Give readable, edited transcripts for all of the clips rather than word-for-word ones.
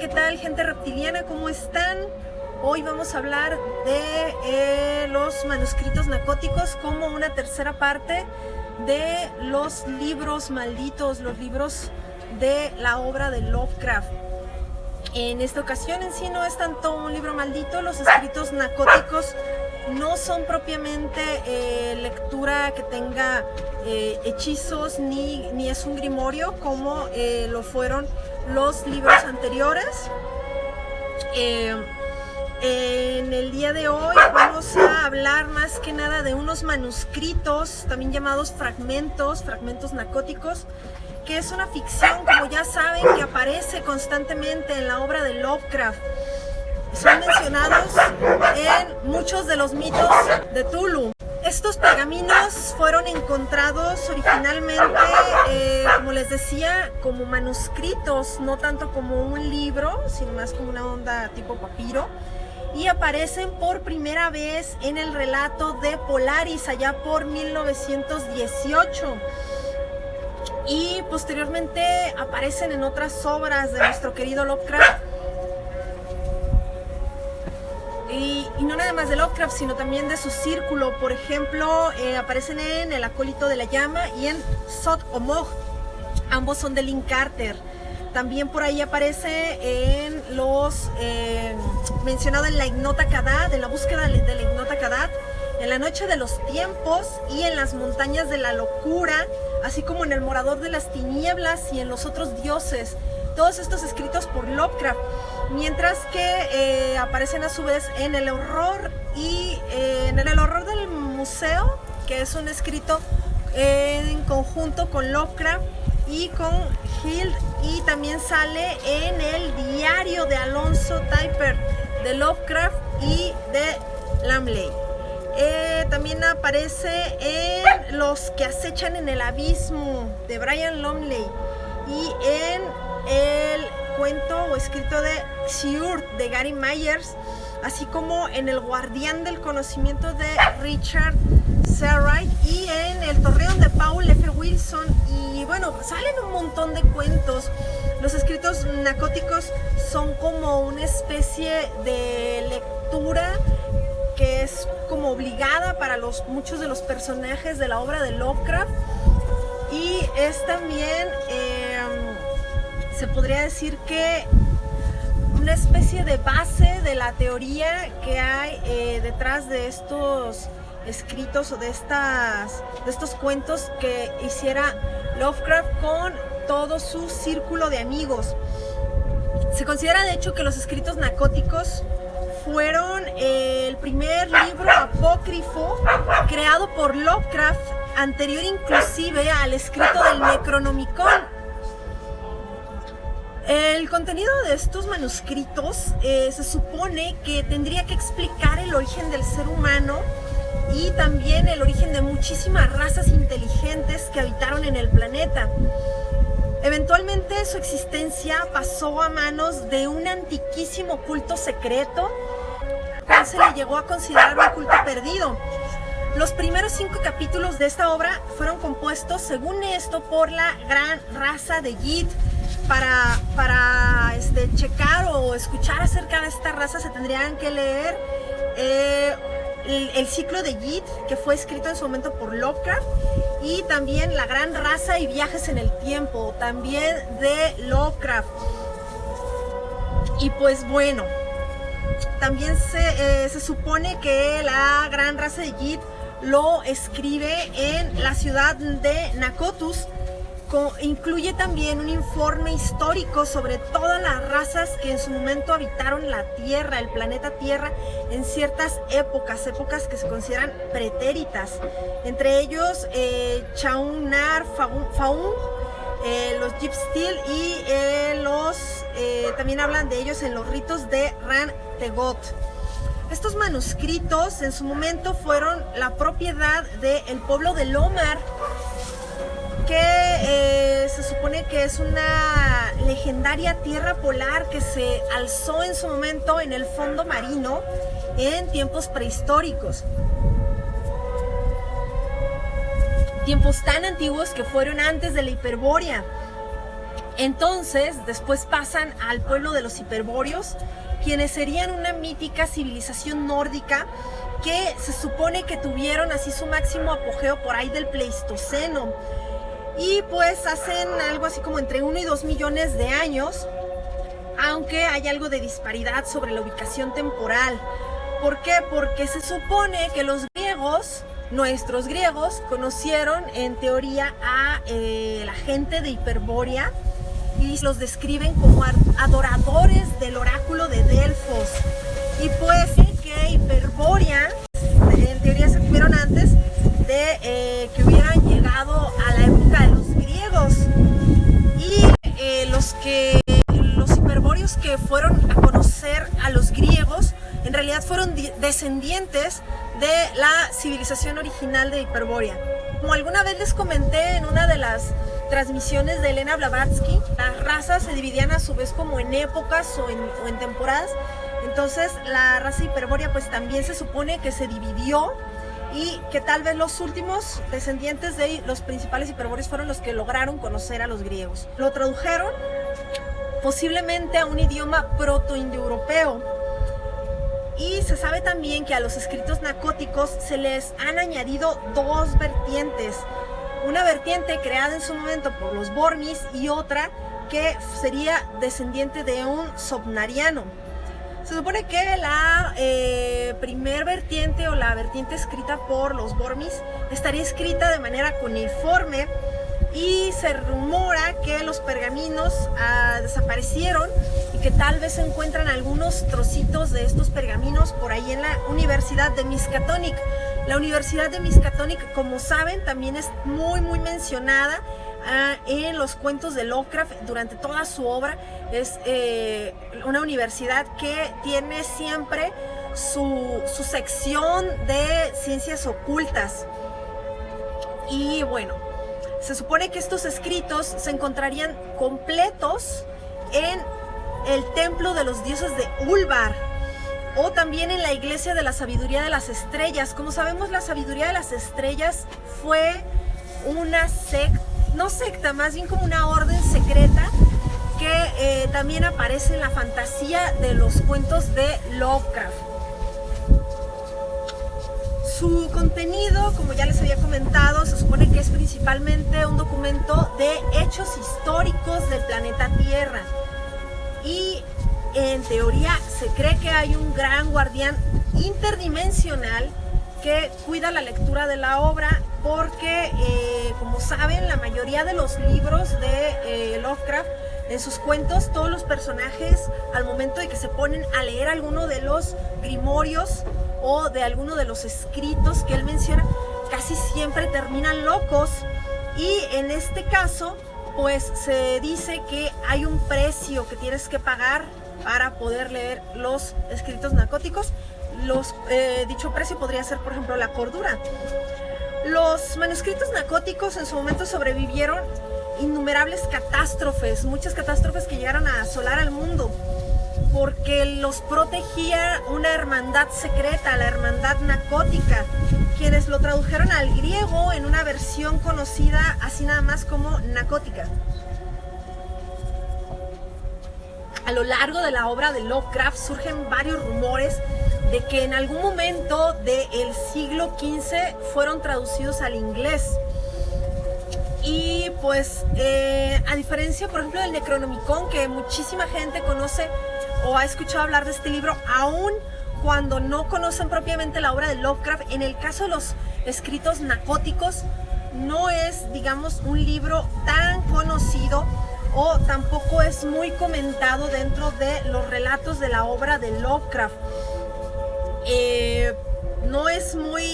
¿qué tal, gente reptiliana? ¿Cómo están? Hoy vamos a hablar de los manuscritos nacóticos como una tercera parte de los libros malditos, los libros de la obra de Lovecraft. En esta ocasión en sí no es tanto un libro maldito, los escritos nacóticos no son propiamente lectura que tenga hechizos ni es un grimorio como lo fueron los libros anteriores. En el día de hoy vamos a hablar más que nada de unos manuscritos, también llamados fragmentos nacóticos, que es una ficción, como ya saben, que aparece constantemente en la obra de Lovecraft. Son mencionados en muchos de los mitos de Cthulhu. Estos pergaminos fueron encontrados originalmente, como les decía, como manuscritos, no tanto como un libro, sino más como una onda tipo papiro, y aparecen por primera vez en el relato de Polaris allá por 1918. Y posteriormente aparecen en otras obras de nuestro querido Lovecraft. Y no nada más de Lovecraft, sino también de su círculo. Por ejemplo, aparecen en El acólito de la llama y en Sod-Omog. Ambos son de Lynn Carter. También por ahí aparece en los mencionado en la Ignota Kadad, en la búsqueda de la Ignota Kadad, en La noche de los tiempos y en Las montañas de la locura, así como en El morador de las tinieblas y en Los otros dioses. Todos estos escritos por Lovecraft, mientras que aparecen a su vez en El horror y en El horror del museo, que es un escrito en conjunto con Lovecraft y con Hild, y también sale en el diario de Alonzo Typer de Lovecraft y de Lamley. También aparece en Los que acechan en el abismo de Brian Lumley y en el cuento o escrito de Xiurd de Gary Myers, así como en El guardián del conocimiento de Richard Serrait y en El torreón de Paul F. Wilson. Y bueno, salen un montón de cuentos. Los escritos nacóticos son como una especie de lectura que es como obligada para muchos de los personajes de la obra de Lovecraft, y es también se podría decir que una especie de base de la teoría que hay detrás de estos escritos o de estos cuentos que hiciera Lovecraft con todo su círculo de amigos. Se considera de hecho que los escritos nacóticos fueron el primer libro apócrifo creado por Lovecraft, anterior inclusive al escrito del Necronomicon. El contenido de estos manuscritos se supone que tendría que explicar el origen del ser humano y también el origen de muchísimas razas inteligentes que habitaron en el planeta. Eventualmente su existencia pasó a manos de un antiquísimo culto secreto, cual se le llegó a considerar un culto perdido. Los primeros 5 capítulos de esta obra fueron compuestos, según esto, por la gran raza de Yid. Para checar o escuchar acerca de esta raza se tendrían que leer el ciclo de Yid, que fue escrito en su momento por Lovecraft, y también La gran raza y viajes en el tiempo, también de Lovecraft. Y pues bueno, también se supone que La gran raza de Yid lo escribe en la ciudad de Nacotuz. Incluye también un informe histórico sobre todas las razas que en su momento habitaron la Tierra, el planeta Tierra, en ciertas épocas que se consideran pretéritas. Entre ellos Chaunar, Faun, los Gypstil y también hablan de ellos en los ritos de Ran Tegot. Estos manuscritos en su momento fueron la propiedad del pueblo de Lomar, que se supone que es una legendaria tierra polar que se alzó en su momento en el fondo marino en tiempos prehistóricos. Tiempos tan antiguos que fueron antes de la Hiperbórea. Entonces, después pasan al pueblo de los hiperbóreos, quienes serían una mítica civilización nórdica que se supone que tuvieron así su máximo apogeo por ahí del Pleistoceno. Y pues hacen algo así como entre 1 y 2 millones de años, aunque hay algo de disparidad sobre la ubicación temporal. ¿Por qué? Porque se supone que los griegos, nuestros griegos, conocieron en teoría a la gente de Hiperbórea y los describen como adoradores del oráculo de Delfos. Y pues que Hiperbórea, en teoría se tuvieron antes de que hubieran llegado a la época de los griegos. Y los hiperbóreos que fueron a conocer a los griegos en realidad fueron descendientes de la civilización original de Hiperbórea. Como alguna vez les comenté en una de las transmisiones de Elena Blavatsky, las razas se dividían a su vez como en épocas o en temporadas. Entonces la raza hiperbórea pues también se supone que se dividió y que tal vez los últimos descendientes de los principales hiperbóreos fueron los que lograron conocer a los griegos. Lo tradujeron posiblemente a un idioma proto-indoeuropeo. Y se sabe también que a los escritos nacóticos se les han añadido dos vertientes. Una vertiente creada en su momento por los Bormis y otra que sería descendiente de un Sopnariano. Se supone que la primer vertiente o la vertiente escrita por los Bormis estaría escrita de manera cuneiforme y se rumora que los pergaminos desaparecieron y que tal vez se encuentran algunos trocitos de estos pergaminos por ahí en la Universidad de Miskatonic. La Universidad de Miskatonic, como saben, también es muy mencionada en los cuentos de Lovecraft durante toda su obra. Es una universidad que tiene siempre su sección de ciencias ocultas. Y bueno, se supone que estos escritos se encontrarían completos en el templo de los dioses de Ulbar o también en la iglesia de la sabiduría de las estrellas. Como sabemos, la sabiduría de las estrellas fue una secta, no secta, más bien como una orden secreta que también aparece en la fantasía de los cuentos de Lovecraft. Su contenido, como ya les había comentado, se supone que es principalmente un documento de hechos históricos del planeta Tierra. Y en teoría se cree que hay un gran guardián interdimensional que cuida la lectura de la obra porque, como saben, la mayoría de los libros de Lovecraft, en sus cuentos, todos los personajes, al momento de que se ponen a leer alguno de los grimorios o de alguno de los escritos que él menciona, casi siempre terminan locos. Y en este caso, pues se dice que hay un precio que tienes que pagar para poder leer los escritos nacóticos. Dicho precio podría ser, por ejemplo, la cordura. Los manuscritos nacóticos en su momento sobrevivieron innumerables catástrofes, muchas catástrofes que llegaron a asolar al mundo, porque los protegía una hermandad secreta, la hermandad nacótica, quienes lo tradujeron al griego en una versión conocida así nada más como nacótica. A lo largo de la obra de Lovecraft surgen varios rumores de que en algún momento del siglo XV fueron traducidos al inglés. Y pues a diferencia, por ejemplo, del Necronomicon, que muchísima gente conoce o ha escuchado hablar de este libro, aún cuando no conocen propiamente la obra de Lovecraft, en el caso de los escritos nacóticos, no es, digamos, un libro tan conocido o tampoco es muy comentado dentro de los relatos de la obra de Lovecraft. No es muy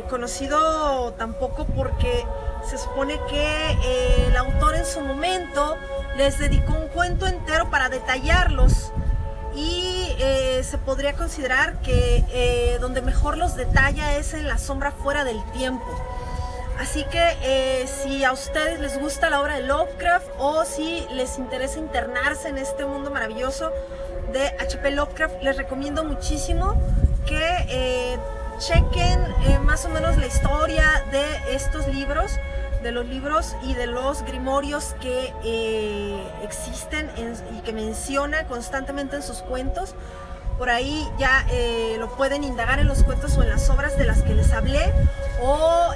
conocido tampoco porque se supone que el autor en su momento les dedicó un cuento entero para detallarlos y se podría considerar que donde mejor los detalla es en La sombra fuera del tiempo. Así que si a ustedes les gusta la obra de Lovecraft o si les interesa internarse en este mundo maravilloso de H.P. Lovecraft, les recomiendo muchísimo que chequen más o menos la historia de estos libros, de los libros y de los grimorios que existen y que menciona constantemente en sus cuentos. Por ahí ya lo pueden indagar en los cuentos o en las obras de las que les hablé, o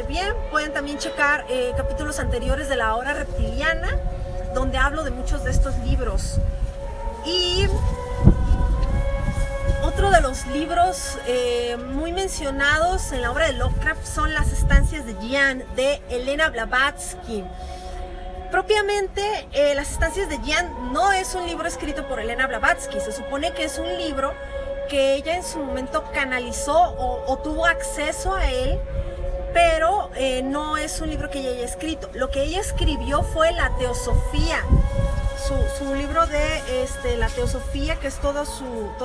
bien pueden también checar capítulos anteriores de la Hora Reptiliana, donde hablo de muchos de estos libros. Y otro de los libros muy mencionados en la obra de Lovecraft son Las Estancias de Jian, de Elena Blavatsky. Propiamente, Las Estancias de Jian no es un libro escrito por Elena Blavatsky. Se supone que es un libro que ella en su momento canalizó o tuvo acceso a él, pero no es un libro que ella haya escrito. Lo que ella escribió fue la Teosofía, su libro de la Teosofía, que es toda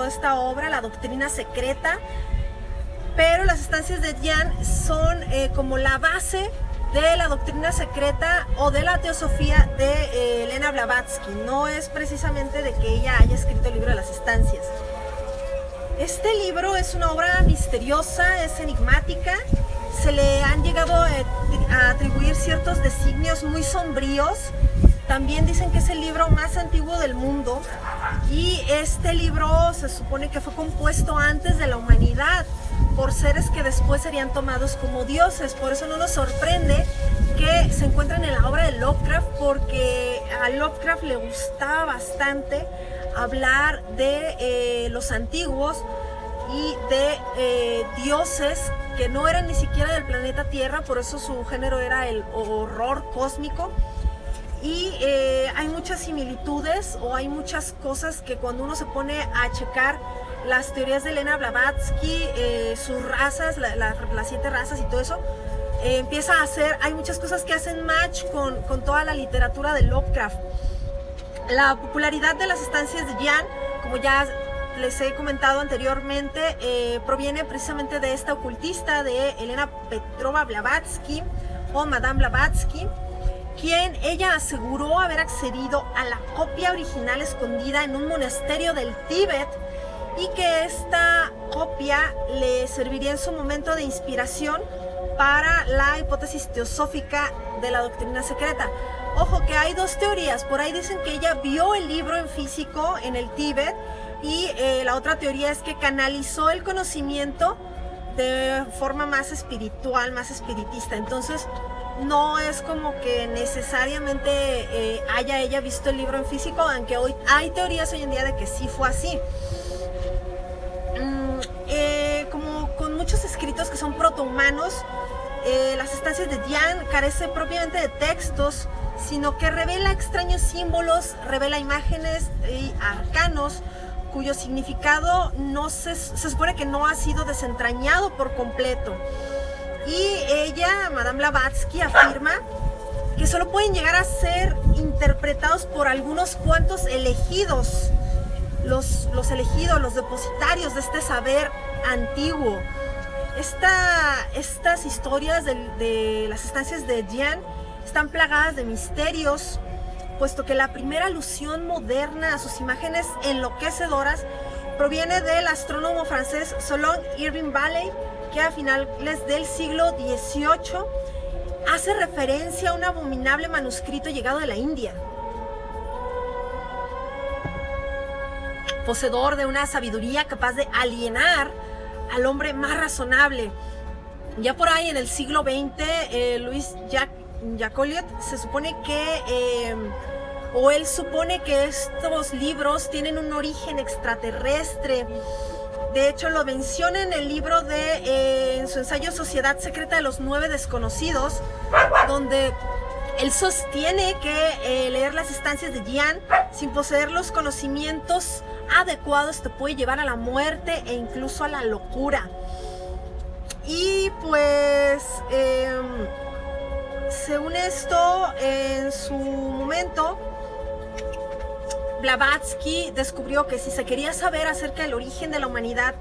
esta obra, la doctrina secreta. Pero Las Estancias de Jian son como la base de la doctrina secreta o de la Teosofía de Elena Blavatsky. No es precisamente de que ella haya escrito el libro de las estancias. Este libro es una obra misteriosa, es enigmática. Se le han llegado a atribuir ciertos designios muy sombríos. También dicen que es el libro más antiguo del mundo, y este libro se supone que fue compuesto antes de la humanidad por seres que después serían tomados como dioses. Por eso no nos sorprende que se encuentren en la obra de Lovecraft, porque a Lovecraft le gustaba bastante hablar de los antiguos y de dioses que no eran ni siquiera del planeta Tierra. Por eso su género era el horror cósmico. Y hay muchas similitudes, o hay muchas cosas que cuando uno se pone a checar las teorías de Elena Blavatsky, sus razas, las 7 razas y todo eso, empieza a hacer, hay muchas cosas que hacen match con toda la literatura de Lovecraft. La popularidad de Las Estancias de Jian, como ya les he comentado anteriormente, proviene precisamente de esta ocultista, de Elena Petrova Blavatsky, o Madame Blavatsky, quien ella aseguró haber accedido a la copia original escondida en un monasterio del Tíbet, y que esta copia le serviría en su momento de inspiración para la hipótesis teosófica de la doctrina secreta. Ojo que hay 2 teorías. Por ahí dicen que ella vio el libro en físico en el Tíbet, y la otra teoría es que canalizó el conocimiento de forma más espiritual, más espiritista. Entonces no es como que necesariamente haya ella visto el libro en físico, aunque hoy hay teorías hoy en día de que sí fue así. Como con muchos escritos que son protohumanos, Las Estancias de Jian carece propiamente de textos, sino que revela extraños símbolos, revela imágenes y arcanos cuyo significado se supone que no ha sido desentrañado por completo. Y ella, Madame Blavatsky, afirma que solo pueden llegar a ser interpretados por algunos cuantos elegidos, los elegidos, los depositarios de este saber antiguo. Estas historias de Las Estancias de Jian están plagadas de misterios, puesto que la primera alusión moderna a sus imágenes enloquecedoras proviene del astrónomo francés Solon Irving Valley, que a finales del siglo XVIII hace referencia a un abominable manuscrito llegado de la India, poseedor de una sabiduría capaz de alienar al hombre más razonable. Ya por ahí en el siglo XX, Louis Jacoliot se supone que, o él supone que estos libros tienen un origen extraterrestre. De hecho, lo menciona en el libro en su ensayo Sociedad Secreta de los 9 Desconocidos, donde él sostiene que leer Las Estancias de Jian sin poseer los conocimientos adecuados te puede llevar a la muerte e incluso a la locura. Y pues, según esto, en su momento, Blavatsky descubrió que si se quería saber acerca del origen de la humanidad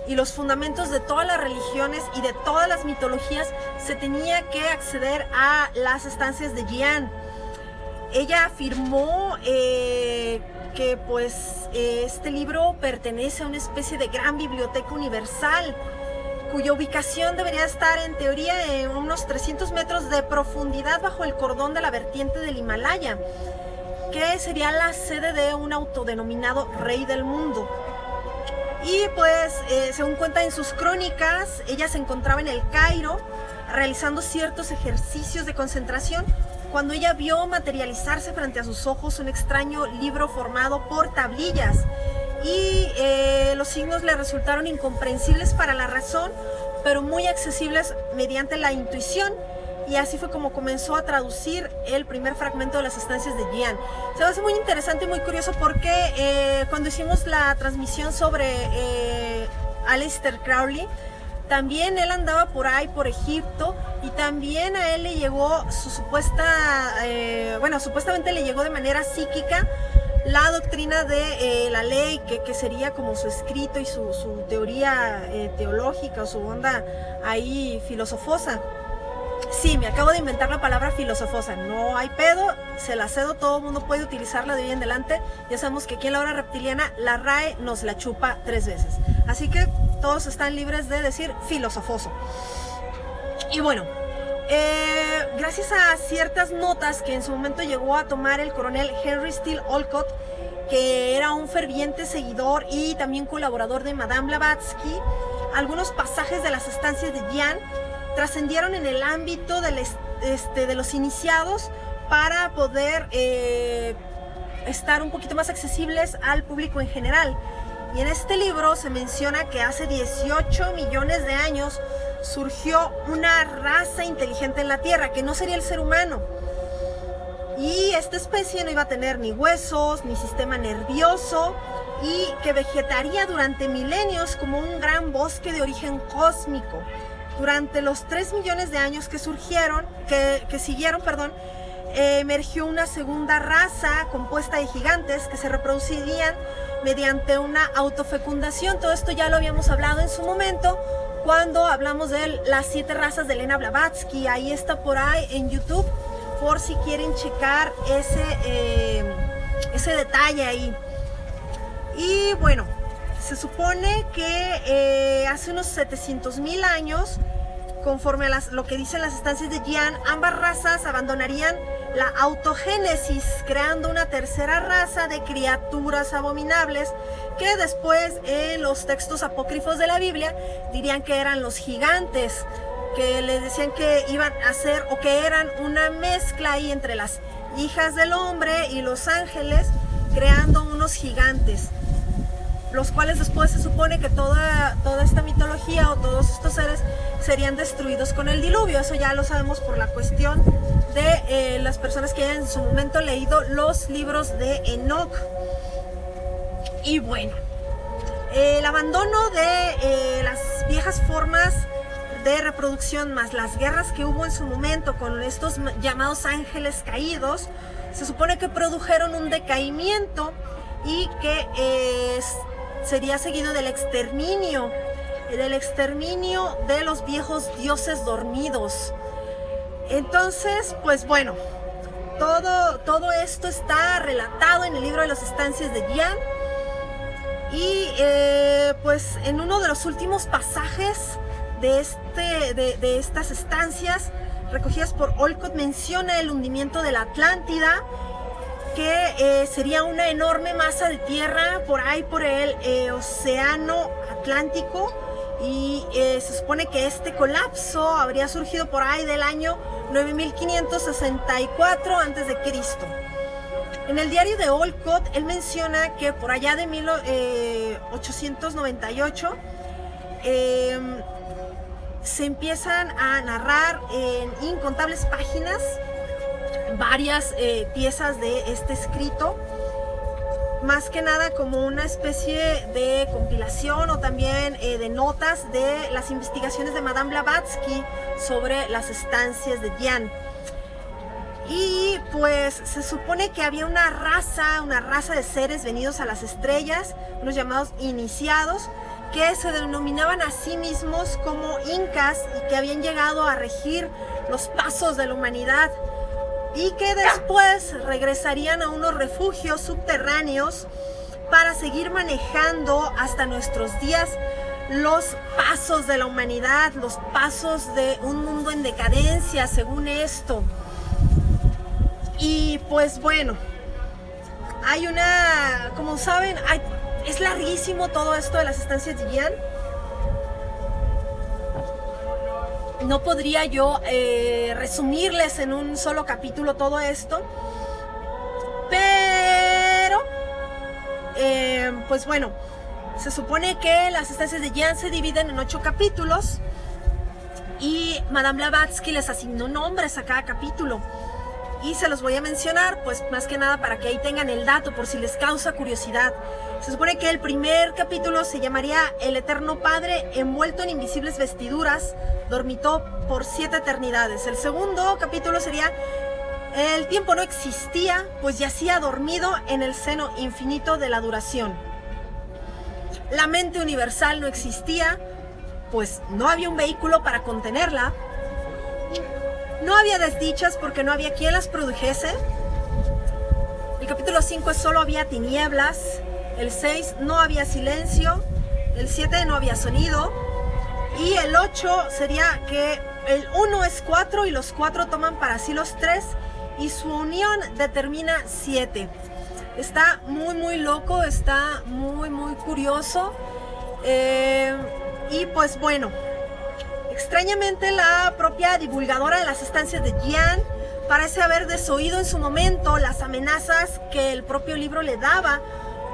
y los fundamentos de todas las religiones y de todas las mitologías, se tenía que acceder a Las Estancias de Jian. Ella afirmó que pues este libro pertenece a una especie de gran biblioteca universal, cuya ubicación debería estar en teoría en unos 300 metros de profundidad bajo el cordón de la vertiente del Himalaya, que sería la sede de un autodenominado rey del mundo. Y pues, según cuenta en sus crónicas, ella se encontraba en el Cairo realizando ciertos ejercicios de concentración cuando ella vio materializarse frente a sus ojos un extraño libro formado por tablillas. Y los signos le resultaron incomprensibles para la razón, pero muy accesibles mediante la intuición. Y así fue como comenzó a traducir el primer fragmento de las estancias de Jian. Se me hace muy interesante y muy curioso porque cuando hicimos la transmisión sobre Aleister Crowley, también él andaba por ahí, por Egipto, y también a él le llegó su supuestamente le llegó de manera psíquica la doctrina de la ley, que sería como su escrito y su teoría teológica o su onda ahí filosofosa. Sí, me acabo de inventar la palabra filosofosa, no hay pedo, se la cedo, todo el mundo puede utilizarla de hoy en adelante. Ya sabemos que aquí en la hora reptiliana la RAE nos la chupa 3 veces, así que todos están libres de decir filosofoso. Y bueno, gracias a ciertas notas que en su momento llegó a tomar el coronel Henry Steele Olcott, que era un ferviente seguidor y también colaborador de Madame Blavatsky, algunos pasajes de las estancias de Jian trascendieron en el ámbito de los iniciados para poder estar un poquito más accesibles al público en general. Y en este libro se menciona que hace 18 millones de años surgió una raza inteligente en la Tierra, que no sería el ser humano. Y esta especie no iba a tener ni huesos, ni sistema nervioso, y que vegetaría durante milenios como un gran bosque de origen cósmico. Durante los 3 millones de años que siguieron, emergió una segunda raza compuesta de gigantes que se reproducirían mediante una autofecundación. Todo esto ya lo habíamos hablado en su momento cuando hablamos de las 7 razas de Elena Blavatsky. Ahí está por ahí en YouTube, por si quieren checar ese detalle ahí. Y bueno, se supone que hace unos 700,000 años, conforme a lo que dicen las estancias de Jian, ambas razas abandonarían la autogénesis, creando una tercera raza de criaturas abominables que después en los textos apócrifos de la Biblia dirían que eran los gigantes, que les decían que iban a ser o que eran una mezcla ahí entre las hijas del hombre y los ángeles, creando unos gigantes, los cuales después se supone que toda esta mitología o todos estos seres serían destruidos con el diluvio. Eso ya lo sabemos por la cuestión de las personas que hayan en su momento leído los libros de Enoch. Y bueno, el abandono de las viejas formas de reproducción más las guerras que hubo en su momento con estos llamados ángeles caídos, se supone que produjeron un decaimiento y que sería seguido del exterminio de los viejos dioses dormidos. Entonces, pues bueno, todo esto está relatado en el libro de las estancias de Jian. Y pues en uno de los últimos pasajes de estas estancias recogidas por Olcott, menciona el hundimiento de la Atlántida, que sería una enorme masa de tierra por ahí por el océano Atlántico, y se supone que este colapso habría surgido por ahí del año 9564 a.C. En el diario de Olcott, él menciona que por allá de 1898 se empiezan a narrar en incontables páginas varias piezas de este escrito, más que nada como una especie de compilación o también de notas de las investigaciones de Madame Blavatsky sobre las estancias de Jian. Y pues se supone que había una raza de seres venidos a las estrellas, unos llamados iniciados, que se denominaban a sí mismos como incas y que habían llegado a regir los pasos de la humanidad, y que después regresarían a unos refugios subterráneos para seguir manejando hasta nuestros días los pasos de la humanidad, los pasos de un mundo en decadencia, según esto. Y pues bueno, hay una, como saben, es larguísimo todo esto de las estancias de Gian. No podría yo resumirles en un solo capítulo todo esto, pero pues bueno, se supone que las estancias de Gian se dividen en 8 capítulos y Madame Blavatsky les asignó nombres a cada capítulo y se los voy a mencionar, pues más que nada para que ahí tengan el dato por si les causa curiosidad. Se supone que el primer capítulo se llamaría El Eterno Padre envuelto en invisibles vestiduras dormitó por 7 eternidades. El segundo capítulo sería El tiempo no existía, pues yacía dormido en el seno infinito de la duración. La mente universal no existía, pues no había un vehículo para contenerla. No había desdichas porque no había quien las produjese. El capítulo 5 es solo había tinieblas. El 6 no había silencio. El 7 no había sonido. Y el 8 sería que el 1 es 4 y los 4 toman para sí los 3 y su unión determina 7. Está muy loco, está muy curioso. Y pues bueno, extrañamente la propia divulgadora de las estancias de Gian parece haber desoído en su momento las amenazas que el propio libro le daba,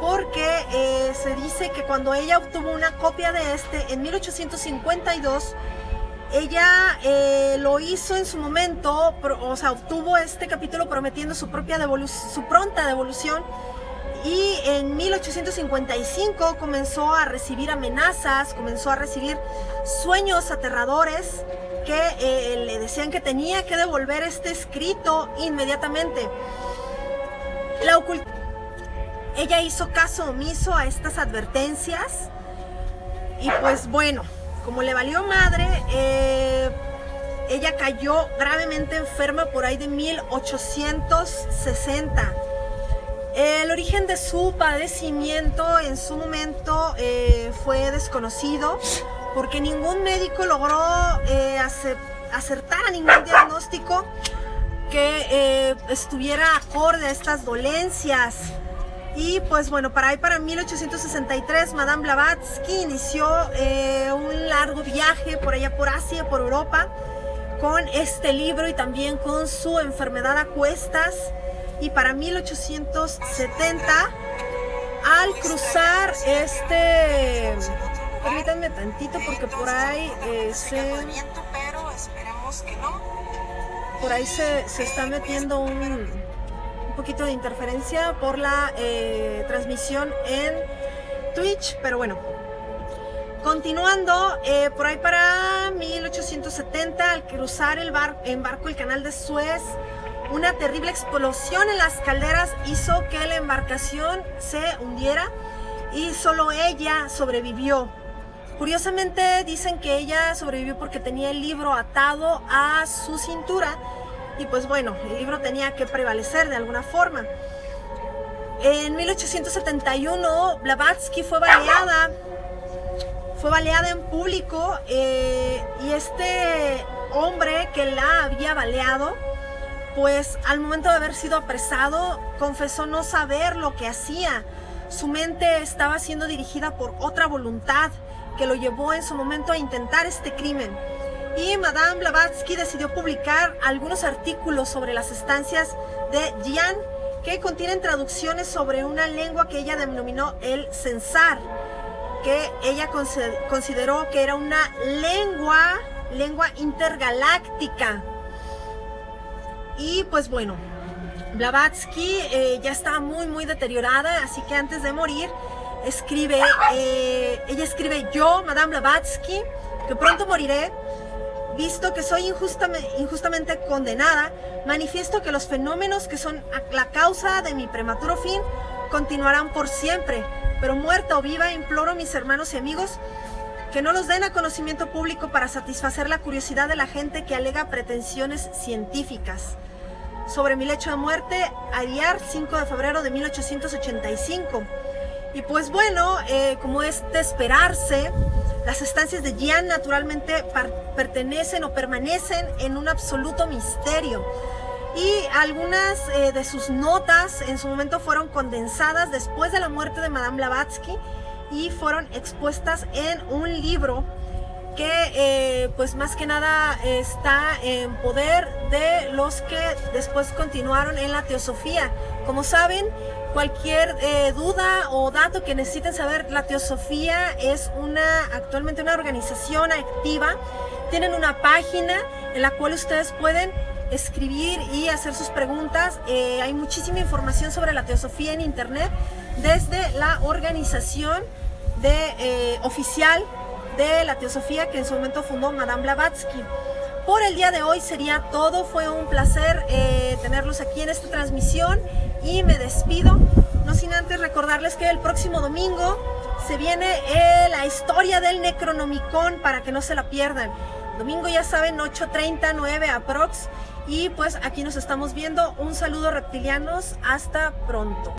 porque se dice que cuando ella obtuvo una copia de este en 1852, ella lo hizo en su momento, o sea, obtuvo este capítulo prometiendo su pronta devolución, y en 1855 comenzó a recibir amenazas, comenzó a recibir sueños aterradores que le decían que tenía que devolver este escrito inmediatamente. Ella hizo caso omiso a estas advertencias y pues bueno, como le valió madre, ella cayó gravemente enferma por ahí de 1860. El origen de su padecimiento en su momento fue desconocido porque ningún médico logró acertar a ningún diagnóstico que estuviera acorde a estas dolencias. Y pues bueno, para 1863 Madame Blavatsky inició un largo viaje por allá por Asia, por Europa, con este libro y también con su enfermedad a cuestas. Y para 1870, al cruzar permítanme tantito porque por ahí se está metiendo un poquito de interferencia por la transmisión en Twitch, pero bueno, continuando, por ahí para 1870, al cruzar en barco el canal de Suez, una terrible explosión en las calderas hizo que la embarcación se hundiera y solo ella sobrevivió. Curiosamente dicen que ella sobrevivió porque tenía el libro atado a su cintura y pues bueno, el libro tenía que prevalecer de alguna forma. En 1871 Blavatsky fue baleada en público y este hombre que la había baleado, pues al momento de haber sido apresado, confesó no saber lo que hacía. Su mente estaba siendo dirigida por otra voluntad que lo llevó en su momento a intentar este crimen. Y Madame Blavatsky decidió publicar algunos artículos sobre las estancias de Gian que contienen traducciones sobre una lengua que ella denominó el Censar, que ella consideró que era una lengua intergaláctica. Y pues bueno, Blavatsky ya estaba muy deteriorada, así que antes de morir ella escribe: yo, Madame Blavatsky, que pronto moriré, visto que soy injustamente condenada, manifiesto que los fenómenos que son la causa de mi prematuro fin continuarán por siempre, pero muerta o viva imploro a mis hermanos y amigos que no los den a conocimiento público para satisfacer la curiosidad de la gente que alega pretensiones científicas. Sobre mi lecho de muerte, Ariar, 5 de febrero de 1885. Y pues bueno, como es de esperarse, Las estancias de Gian naturalmente pertenecen o permanecen en un absoluto misterio. Y algunas de sus notas en su momento fueron condensadas después de la muerte de Madame Blavatsky y fueron expuestas en un libro que pues más que nada está en poder de los que después continuaron en la teosofía. Como saben, cualquier duda o dato que necesiten saber, la teosofía es actualmente una organización activa. Tienen una página en la cual ustedes pueden escribir y hacer sus preguntas. Hay muchísima información sobre la teosofía en internet desde la organización oficial de la teosofía que en su momento fundó Madame Blavatsky. Por el día de hoy sería todo. Fue un placer tenerlos aquí en esta transmisión y me despido, no sin antes recordarles que el próximo domingo se viene la historia del Necronomicon para que no se la pierdan. Domingo, ya saben, 8:30, 9 aprox. Y pues aquí nos estamos viendo. Un saludo, reptilianos. Hasta pronto.